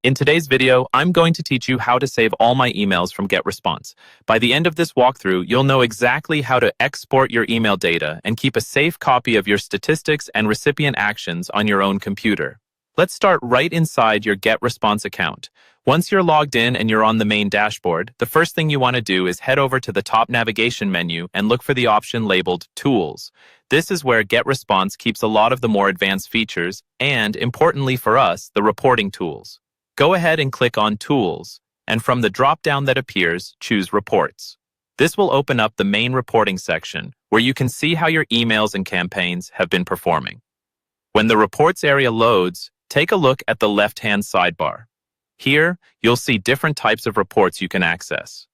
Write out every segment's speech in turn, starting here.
In today's video, I'm going to teach you how to save all my emails from Getresponse. By the end of this walkthrough, you'll know exactly how to export your email data and keep a safe copy of your statistics and recipient actions on your own computer. Let's start right inside your Getresponse account. Once you're logged in and you're on the main dashboard, the first thing you want to do is head over to the top navigation menu and look for the option labeled Tools. This is where Getresponse keeps a lot of the more advanced features and, importantly for us, the reporting tools. Go ahead and click on Tools, and from the drop-down that appears, choose Reports. This will open up the main reporting section, where you can see how your emails and campaigns have been performing. When the Reports area loads, take a look at the left-hand sidebar. Here, you'll see different types of reports you can access.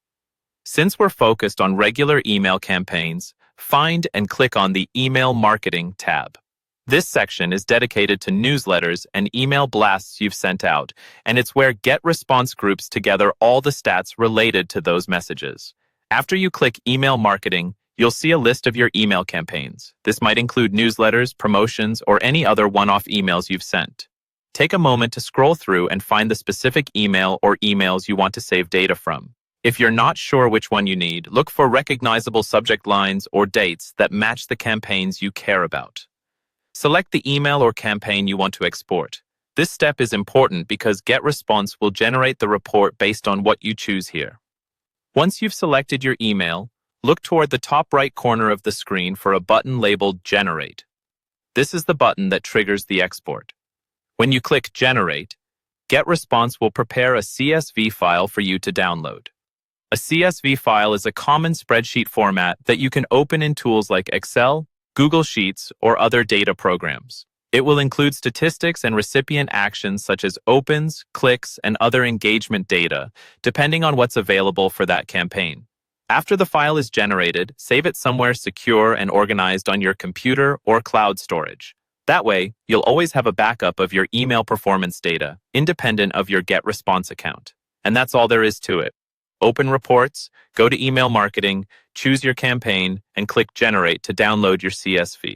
Since we're focused on regular email campaigns, find and click on the Email Marketing tab. This section is dedicated to newsletters and email blasts you've sent out, and it's where Getresponse groups together all the stats related to those messages. After you click Email Marketing, you'll see a list of your email campaigns. This might include newsletters, promotions, or any other one-off emails you've sent. Take a moment to scroll through and find the specific email or emails you want to save data from. If you're not sure which one you need, look for recognizable subject lines or dates that match the campaigns you care about. Select the email or campaign you want to export. This step is important because Getresponse will generate the report based on what you choose here. Once you've selected your email, look toward the top right corner of the screen for a button labeled Generate. This is the button that triggers the export. When you click Generate, Getresponse will prepare a CSV file for you to download. A CSV file is a common spreadsheet format that you can open in tools like Excel, Google Sheets, or other data programs. It will include statistics and recipient actions such as opens, clicks, and other engagement data, depending on what's available for that campaign. After the file is generated, save it somewhere secure and organized on your computer or cloud storage. That way, you'll always have a backup of your email performance data, independent of your Getresponse account. And that's all there is to it. Open Reports, go to Email Marketing, choose your campaign, and click Generate to download your CSV.